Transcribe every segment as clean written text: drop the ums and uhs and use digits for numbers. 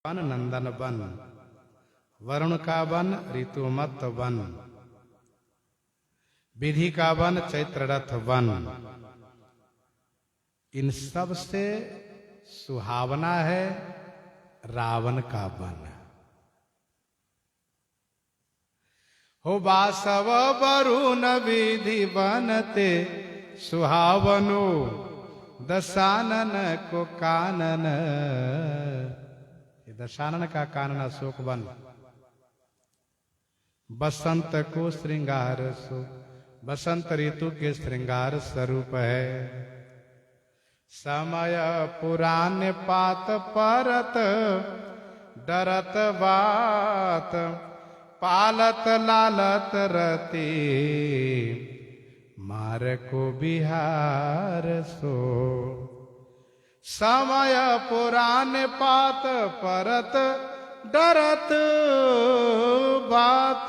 One नंदन one, Varun का one ऋतुमत one, विधि का one Chaitraratha one. इन सब से सुहावना है रावण का वन। हो बासव वरुण विधि बनते सुहावनो, दशानन को कानन। दशानन का कानन अशोक वन, बसंत को श्रृंगार सो, बसंत ऋतु के श्रृंगार स्वरूप है। समय पुराण पात परत डरत बात, पालत लालत रति मार को बिहार सो। समय पुराण पात परत डरत बात।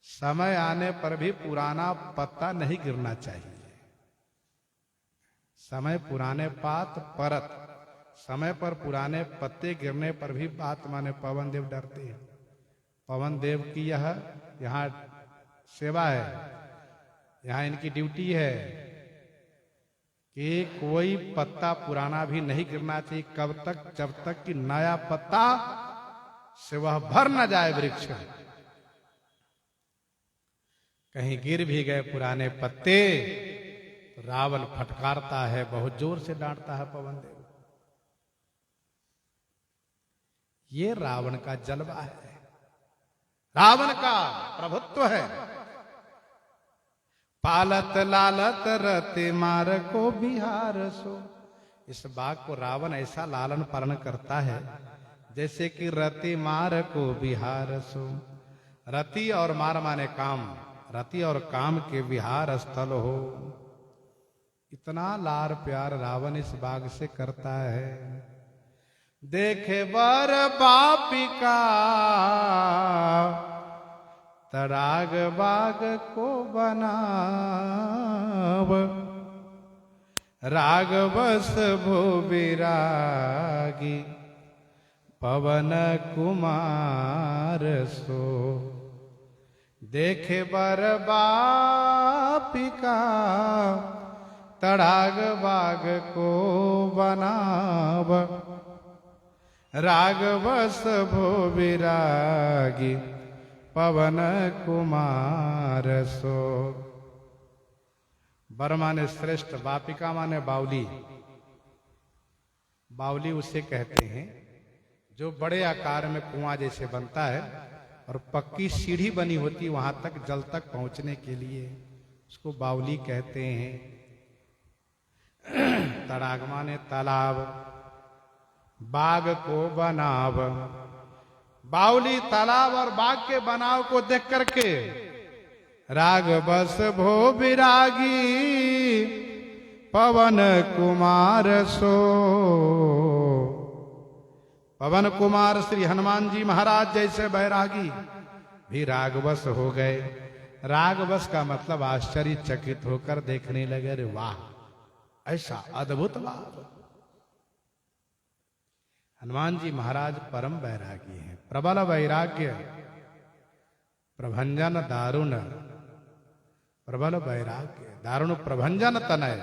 समय आने पर भी पुराना पत्ता नहीं गिरना चाहिए। समय पुराने पात परत, समय पर पुराने पत्ते गिरने पर भी बात माने पवन देव डरते हैं। पवन देव की यह यहाँ सेवा है, यहाँ इनकी ड्यूटी है कि कोई पत्ता पुराना भी नहीं गिरना चाहिए। कब तक? जब तक कि नया पत्ता से वह भर न जाए वृक्ष। कहीं गिर भी गए पुराने पत्ते तो रावण फटकारता है, बहुत जोर से डांटता है पवन देव। ये रावण का जलवा है, रावण का प्रभुत्व है। पालत लालत रति मार को बिहार सो। इस बाघ को रावण ऐसा लालन पालन करता है जैसे कि रति मार को बिहार सो। रति और मार माने काम, रति और काम के विहार स्थल हो। इतना लार प्यार रावण इस बाघ से करता है। देखे बर बापिका तड़ाग बाग को बनाव, राग बस भो विरागी पवन कुमार सो। देखे बर बापिका तड़ाग बाग को बनाव, राग बस भो विरागी पवन कुमार सो। बर माने श्रेष्ठ, बापिका माने बावली। बावली उसे कहते हैं जो बड़े आकार में कुआं जैसे बनता है और पक्की सीढ़ी बनी होती वहां तक जल तक पहुंचने के लिए, उसको बावली कहते हैं। तड़ाग माने तालाब, बाग को बनाव। बावली तालाब और बाग के बनाव को देख करके राग बस भो विरागी पवन कुमार सो। पवन कुमार श्री हनुमान जी महाराज जैसे बैरागी भी रागवश हो गए। रागवश का मतलब आश्चर्यचकित होकर देखने लगे, अरे वाह ऐसा अद्भुत लाभ। हनुमान जी महाराज परम वैरागी हैं। प्रबल वैराग्य, प्रभंजन दारुण, प्रबल वैराग्य दारुण प्रभंजन तनय,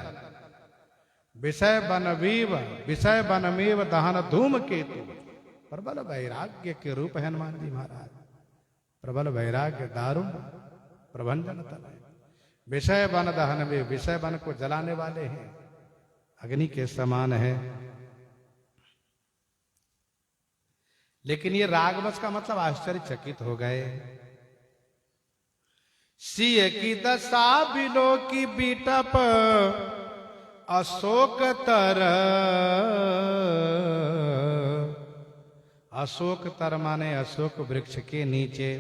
विषय बनवीव विषय बनमेव दहन धूम केतु। प्रबल वैराग्य के रूप है हनुमान जी महाराज। प्रबल वैराग्य दारुण प्रभंजन तनय, विषय बन दहन में, विषय बन को जलाने वाले हैं, अग्नि के समान है। लेकिन ये रागवश का मतलब आश्चर्यचकित हो गए। सिय की दशा बिलो की बीटप अशोक तर, अशोक तर माने अशोक वृक्ष के नीचे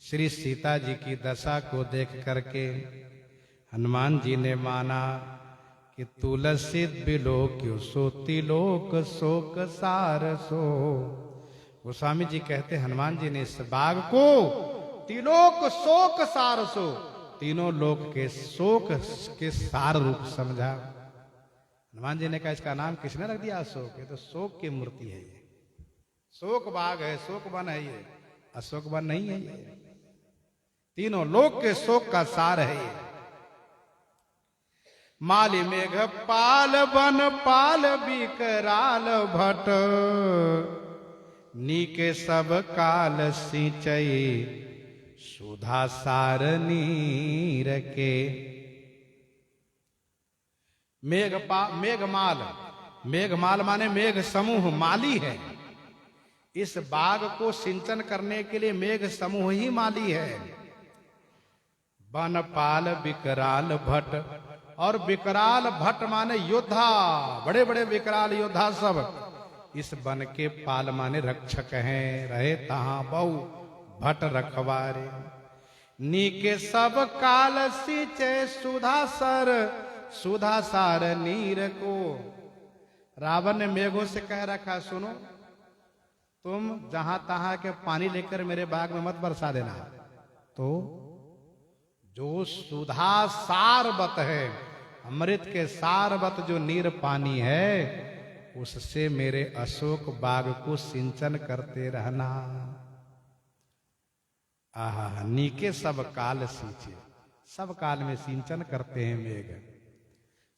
श्री सीता जी की दशा को देख करके हनुमान जी ने माना कि तुलसी बिलो क्यों सो तिलोक शोक सार सो। गोस्वामी जी कहते हनुमान जी ने इस बाग को तिलोक शोक सार सो, तीनों लोक के शोक के सार रूप समझा। हनुमान जी ने कहा इसका नाम किसने रख दिया अशोक? ये तो शोक की मूर्ति है, ये शोक बाग है, शोक वन है, ये अशोक वन नहीं है, ये तीनों लोक के शोक का सार है ये। माली मेघ पाल बन पाल विकराल भट, नीके सब काल सिंचई सुधा सार नीर के। मेघमाल, मेघमाल माने मेघ समूह, माली है। इस बाग को सिंचन करने के लिए मेघ समूह ही माली है। बनपाल विकराल भट्ट, और विकराल भट्ट माने योद्धा, बड़े बड़े विकराल योद्धा सब इस वन के पाल माने रक्षक हैं। रहे तहां बहु भट्ट रखवारे, नीके सब काल सिंचे सुधा सर सुधा सार नीर को। रावण ने मेघों से कह रखा, सुनो तुम जहां तहां के पानी लेकर मेरे बाग में मत बरसा देना, तो जो सुधा सारवत है, अमृत के सारवत जो नीर पानी है, उससे मेरे अशोक बाग को सिंचन करते रहना। आहा, नीके सब काल सींचे, सब काल में सिंचन करते हैं मेघ।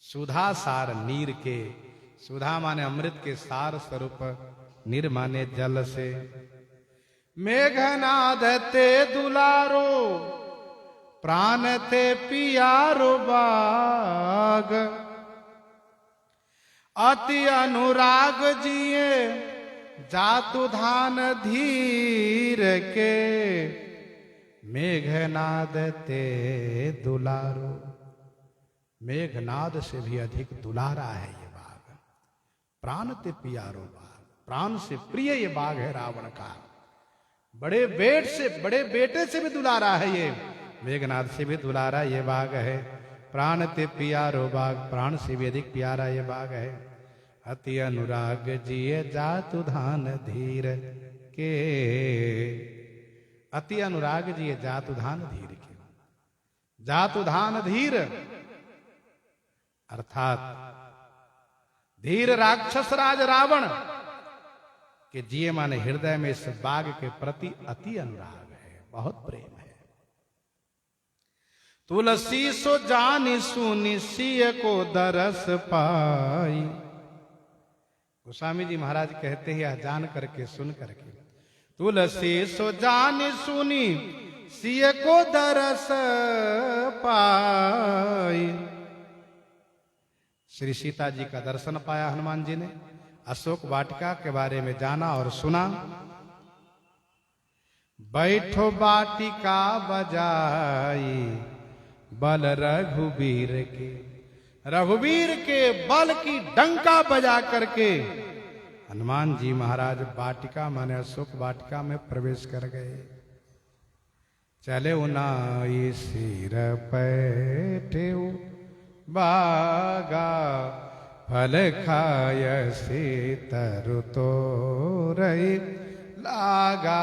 सुधा सार नीर के, सुधा माने अमृत के सार स्वरूप, नीर माने जल से। मेघनाद ते दुलारो प्राण ते पियारो बाग, अति अनुराग जिए जातु धान धीर के। मेघनाद ते दुलारो, मेघनाद से भी अधिक दुलारा है ये बाग। प्राण ते पियारो बाग, प्राण से प्रिय ये बाग है रावण का। बड़े बेटे से भी दुलारा है ये, मेघनाद से भी दुलारा ये बाग है। प्राण ते पियारो बाग, प्राण से भी अधिक प्यारा ये बाग है। अति अनुराग जिए जातु धान धीर के, अति अनुराग जिए जातु धान धीर के। जातु धान धीर अर्थात धीर राक्षस राज रावण के जिए माने हृदय में इस बाग के प्रति अति अनुराग है, बहुत प्रेम है। तुलसी सो जानी सुनी सिय को दरस पाई। गोस्वामी जी महाराज कहते हैं यह जान करके सुन करके, तुलसी सो जानी सुनी सिय को दरस पाई। श्री सीता जी का दर्शन पाया हनुमान जी ने, अशोक वाटिका के बारे में जाना और सुना। बैठो वाटिका बजाई बल रघुवीर के, रघुवीर के बल की डंका बजा करके हनुमान जी महाराज वाटिका माने अशोक वाटिका में प्रवेश कर गए। चले उनाई सिर पैठे बागा, फल खाय से तरु तोरई लागा।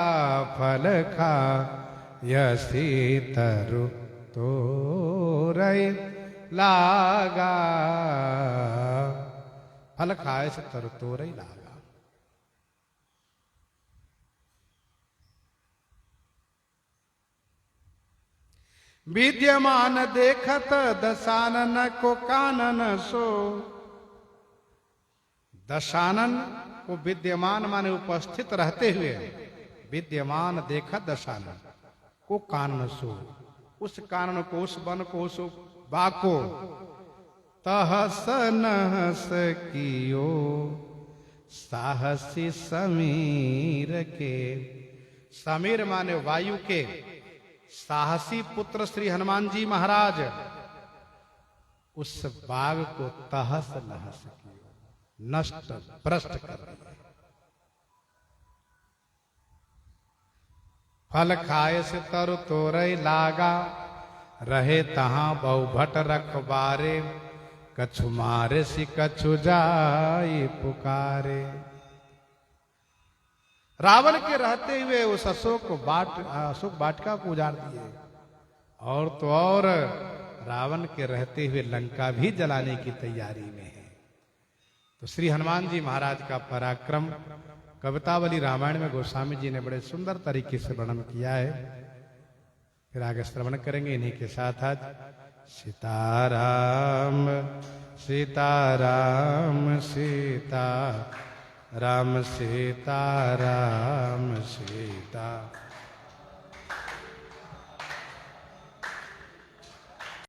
फल खाय से तरु तोरई लागा, फल खाय से तरु तोरई लागा। विद्यमान देखत दशानन को कानन सो। दशानन को विद्यमान माने उपस्थित रहते हुए, विद्यमान देखत दशानन को कानन सो, उस कानन को, उस वन को, उस बाग को तहस नहस कियो साहसी समीर के। समीर माने वायु के साहसी पुत्र श्री हनुमान जी महाराज उस बाग को तहस नहस किया, नष्ट भ्रष्ट कर दिया। फल खाए से तरु तोरई लागा, रहे तहां बहुभट रखबारे। कछु मारे सी कछु जाई पुकारे। रावण के रहते हुए उस अशोक वाटिका को उजाड़ दिए, और तो और रावण के रहते हुए लंका भी जलाने की तैयारी में है। तो श्री हनुमान जी महाराज का पराक्रम कवितावली रामायण में गोस्वामी जी ने बड़े सुंदर तरीके से वर्णन किया है। फिर आगे श्रवण करेंगे इन्हीं के साथ आज। सीताराम सीताराम सीता राम सीताराम